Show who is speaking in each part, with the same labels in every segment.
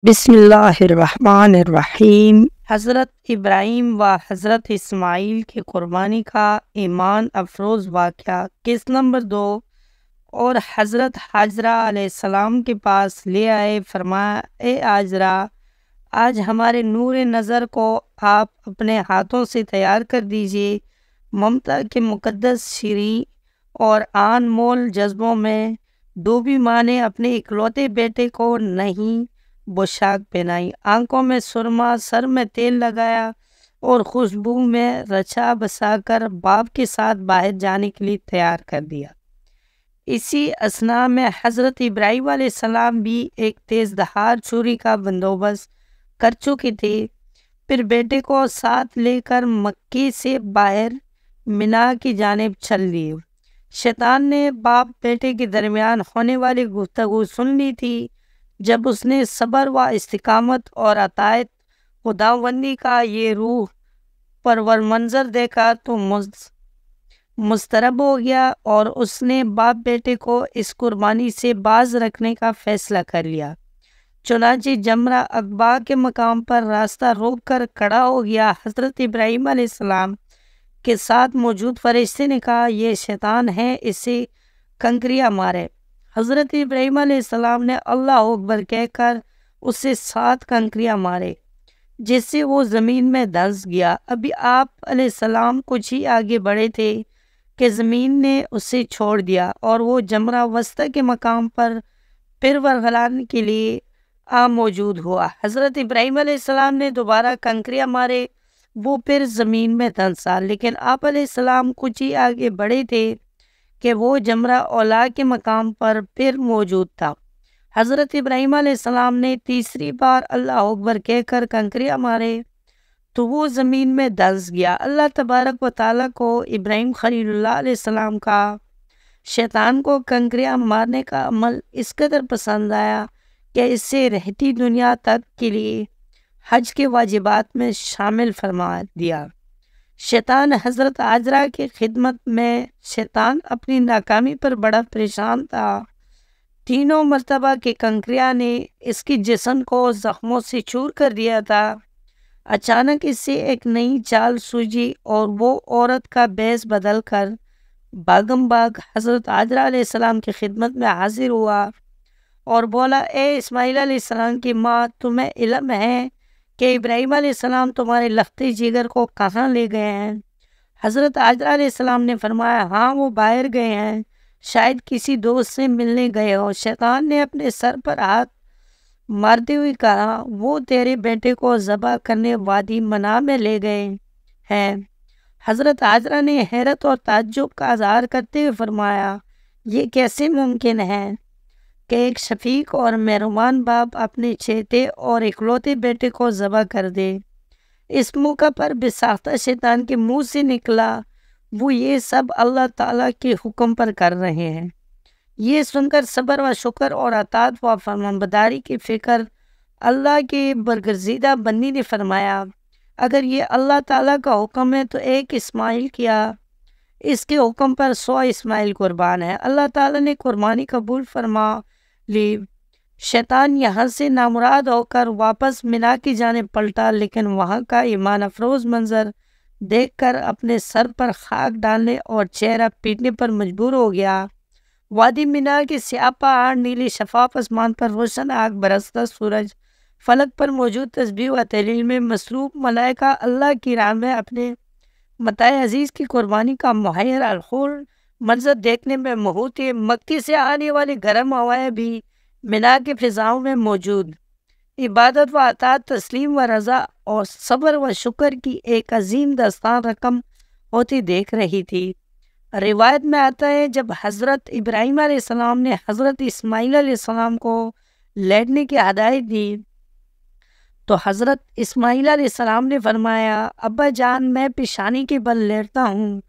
Speaker 1: بسم اللہ الرحمن الرحیم۔ حضرت ابراہیم و حضرت اسماعیل کی قربانی کا ایمان افروز واقعہ قسط نمبر 2۔ اور حضرت حاجرہ علیہ السلام کے پاس لے آئے، فرمایا اے حاجرہ، آج ہمارے نور نظر کو آپ اپنے ہاتھوں سے تیار کر دیجئے۔ ممتا کے مقدس شیریں اور آن مول جذبوں میں ڈوبی ماں نے اپنے اکلوتے بیٹے کو نہیں بوشاک پہنائی، آنکھوں میں سرما، سر میں تیل لگایا اور خوشبو میں رچا بسا کر باپ کے ساتھ باہر جانے کے لیے تیار کر دیا۔ اسی اثناء میں حضرت ابراہیم علیہ السلام بھی ایک تیز دھار چھری کا بندوبست کر چکے تھے، پھر بیٹے کو ساتھ لے کر مکے سے باہر مینا کی جانب چل دیے۔ شیطان نے باپ بیٹے کے درمیان ہونے والی گفتگو سن لی تھی۔ جب اس نے صبر و استقامت اور اطاعت خداوندی کا یہ روح پرور منظر دیکھا تو مضطرب ہو گیا، اور اس نے باپ بیٹے کو اس قربانی سے باز رکھنے کا فیصلہ کر لیا۔ چنانچہ جمرہ عقبہ کے مقام پر راستہ روک کر کھڑا ہو گیا۔ حضرت ابراہیم علیہ السلام کے ساتھ موجود فرشتے نے کہا، یہ شیطان ہے، اسے کنکریاں مارے۔ حضرت ابراہیم علیہ السلام نے اللہ اکبر کہہ کر اسے 7 کنکریاں مارے، جس سے وہ زمین میں دھنس گیا۔ ابھی آپ علیہ السلام کچھ ہی آگے بڑھے تھے کہ زمین نے اسے چھوڑ دیا، اور وہ جمرہ وسطی کے مقام پر پھر ورغلانے کے لیے موجود ہوا۔ حضرت ابراہیم علیہ السلام نے دوبارہ کنکریاں مارے، وہ پھر زمین میں دھنسا، لیکن آپ علیہ السلام کچھ ہی آگے بڑھے تھے کہ وہ جمرہ اولا کے مقام پر پھر موجود تھا۔ حضرت ابراہیم علیہ السلام نے تیسری بار اللہ اکبر کہہ کر کنکریاں مارے تو وہ زمین میں دھنس گیا۔ اللہ تبارک و تعالیٰ کو ابراہیم خلیل اللہ علیہ السلام کا شیطان کو کنکریاں مارنے کا عمل اس قدر پسند آیا کہ اسے رہتی دنیا تک کے لیے حج کے واجبات میں شامل فرما دیا۔ شیطان حضرت حاجرہ کی خدمت میں شیطان اپنی ناکامی پر بڑا پریشان تھا۔ 3 مرتبہ کی کنکریاں نے اس کی جسم کو زخموں سے چور کر دیا تھا۔ اچانک اس سے ایک نئی چال سوجی اور وہ عورت کا بیس بدل کر بھاگم بھاگ حضرت حاجرہ علیہ السلام کی خدمت میں حاضر ہوا اور بولا، اے اسماعیل علیہ السلام کی ماں، تمہیں علم ہے کہ ابراہیم علیہ السلام تمہارے لختی جگر کو کہاں لے گئے ہیں؟ حضرت حاجرہ علیہ السلام نے فرمایا، ہاں، وہ باہر گئے ہیں، شاید کسی دوست سے ملنے گئے ہو۔ شیطان نے اپنے سر پر ہاتھ مارتے ہوئے کہا، وہ تیرے بیٹے کو ذبح کرنے وادی منا میں لے گئے ہیں۔ حضرت حاجرہ نے حیرت اور تعجب کا اظہار کرتے ہوئے فرمایا، یہ کیسے ممکن ہے کہ ایک شفیق اور مہربان باپ اپنے چہیتے اور اکلوتے بیٹے کو ذبح کر دے؟ اس موقع پر بساختہ شیطان کے منہ سے نکلا، وہ یہ سب اللہ تعالیٰ کے حکم پر کر رہے ہیں۔ یہ سن کر صبر و شکر اور اطاعت و فرمانبرداری کی فکر اللہ کے برگزیدہ بندی نے فرمایا، اگر یہ اللہ تعالیٰ کا حکم ہے تو ایک اسماعیل کیا، اس کے حکم پر 100 اسماعیل قربان ہے۔ اللہ تعالیٰ نے قربانی قبول فرما لی۔ شیطان یہاں سے نامراد ہو کر واپس مینا کی جانب پلٹا، لیکن وہاں کا ایمان افروز منظر دیکھ کر اپنے سر پر خاک ڈالنے اور چہرہ پیٹنے پر مجبور ہو گیا۔ وادی مینا کے سیاہ پہاڑ، نیلی شفاف آسمان پر روشن آگ برستا سورج، فلک پر موجود تسبیح و تحلیل میں مصروف ملائکہ اللہ کی راہ میں اپنے متاع عزیز کی قربانی کا محیر الخور منظر دیکھنے میں مبہوت تھے۔ مکے سے آنے والی گرم ہوائیں بھی مینا کے فضاؤں میں موجود عبادت و اطاعت، تسلیم و رضا اور صبر و شکر کی ایک عظیم داستان رقم ہوتی دیکھ رہی تھی۔ روایت میں آتا ہے، جب حضرت ابراہیم علیہ السلام نے حضرت اسماعیل علیہ السلام کو لیٹنے کی ہدایت دی تو حضرت اسماعیل علیہ السلام نے فرمایا، ابا جان، میں پیشانی کے بل لیٹتا ہوں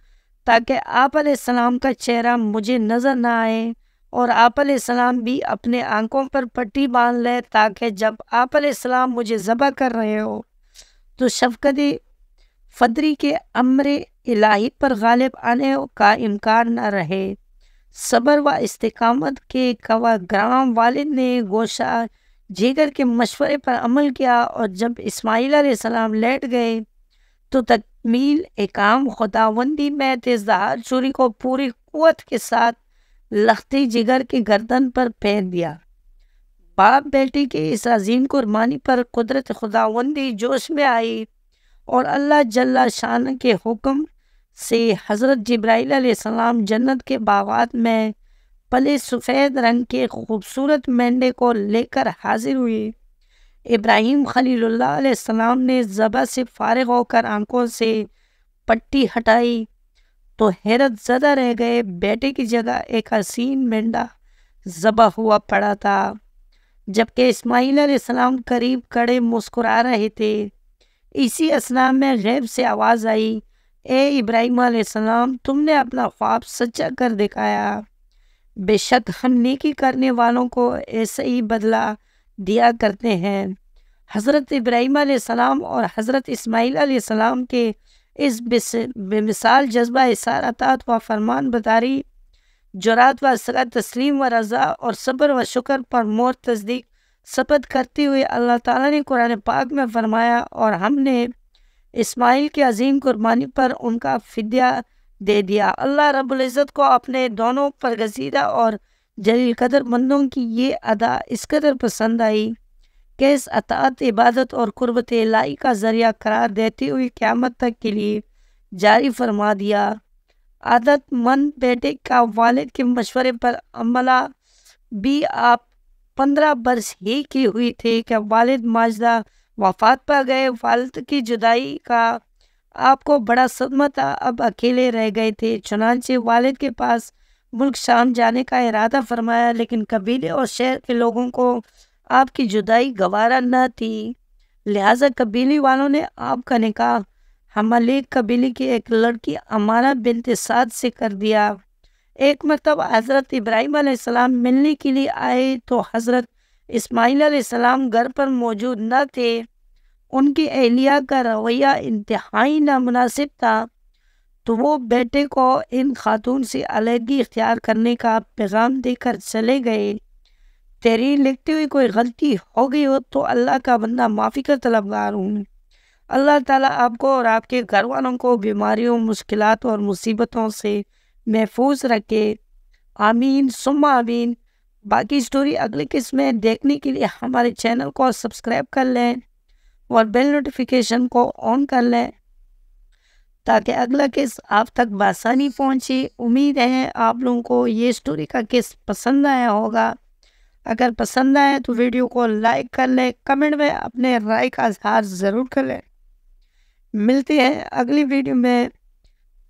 Speaker 1: تاکہ آپ علیہ السلام کا چہرہ مجھے نظر نہ آئے، اور آپ علیہ السلام بھی اپنے آنکھوں پر پٹی باندھ لے تاکہ جب آپ علیہ السلام مجھے ذبح کر رہے ہو تو شفقت فطری کے امر الہی پر غالب آنے کا امکان نہ رہے۔ صبر و استقامت کے گواہ والد نے گوشہ جگر کے مشورے پر عمل کیا، اور جب اسماعیل علیہ السلام لیٹ گئے تو تکمیل احکام خداوندی میں تیزدہار چھری کو پوری قوت کے ساتھ لختی جگر کی گردن پر پھیر دیا۔ باپ بیٹی کی اس عظیم قربانی پر قدرت خداوندی جوش میں آئی، اور اللہ جل شان کے حکم سے حضرت جبرائیل علیہ السلام جنت کے باغات میں پلے سفید رنگ کے خوبصورت مینڈے کو لے کر حاضر ہوئی۔ ابراہیم خلیل اللہ علیہ السلام نے ذبح سے فارغ ہو کر آنکھوں سے پٹی ہٹائی تو حیرت زدہ رہ گئے، بیٹے کی جگہ ایک حسین مینڈا ذبح ہوا پڑا تھا، جبکہ اسماعیل علیہ السلام قریب کھڑے مسکرا رہے تھے۔ اسی اثناء میں غیب سے آواز آئی، اے ابراہیم علیہ السلام، تم نے اپنا خواب سچا کر دکھایا، بے شک ہم نیکی کرنے والوں کو ایسا ہی بدلہ دیا کرتے ہیں۔ حضرت ابراہیم علیہ السلام اور حضرت اسماعیل علیہ السلام کے اس بے مثال جذبہ اظہار اطاعت و فرمان برداری، جرات و صلات تسلیم و رضا اور صبر و شکر پر مور تصدیق ثبت کرتے ہوئے اللہ تعالیٰ نے قرآن پاک میں فرمایا، اور ہم نے اسماعیل کی عظیم قربانی پر ان کا فدیہ دے دیا۔ اللہ رب العزت کو اپنے دونوں برگزیدہ اور جلیل قدر بندوں کی یہ ادا اس قدر پسند آئی کہ اس اطاعت، عبادت اور قربت الہی کا ذریعہ قرار دیتے ہوئے قیامت تک کے لیے جاری فرما دیا۔ عادت مند بیٹے کا والد کے مشورے پر عملہ بھی آپ 15 برس ہی کی ہوئی تھے کہ والد ماجدہ وفات پا گئے۔ والد کی جدائی کا آپ کو بڑا صدمہ تھا، اب اکیلے رہ گئے تھے، چنانچہ والد کے پاس ملک شام جانے کا ارادہ فرمایا، لیکن قبیلے اور شہر کے لوگوں کو آپ کی جدائی گوارا نہ تھی، لہٰذا قبیلے والوں نے آپ کا نکاح حملیق قبیلے کی ایک لڑکی امارہ بنت سعد سے کر دیا۔ ایک مرتبہ حضرت ابراہیم علیہ السلام ملنے کے لیے آئے تو حضرت اسماعیل علیہ السلام گھر پر موجود نہ تھے۔ ان کی اہلیہ کا رویہ انتہائی نامناسب تھا، تو وہ بیٹے کو ان خاتون سے علیحدگی اختیار کرنے کا پیغام دے کر چلے گئے۔ تحریر لکھتے ہوئے کوئی غلطی ہو گئی ہو تو اللہ کا بندہ معافی کا طلبگار ہوں۔ اللہ تعالیٰ آپ کو اور آپ کے گھر والوں کو بیماریوں، مشکلات اور مصیبتوں سے محفوظ رکھے، آمین ثم آمین۔ باقی سٹوری اگلی قسط میں دیکھنے کے لیے ہمارے چینل کو سبسکرائب کر لیں اور بیل نوٹیفیکیشن کو آن کر لیں تاکہ اگلا قسط آپ تک بآسانی پہنچے۔ امید ہے آپ لوگوں کو یہ سٹوری کا قسط پسند آیا ہوگا۔ اگر پسند آئے تو ویڈیو کو لائک کر لیں، کمنٹ میں اپنے رائے کا اظہار ضرور کر لیں۔ ملتے ہیں اگلی ویڈیو میں،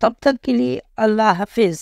Speaker 1: تب تک کے لیے اللہ حافظ۔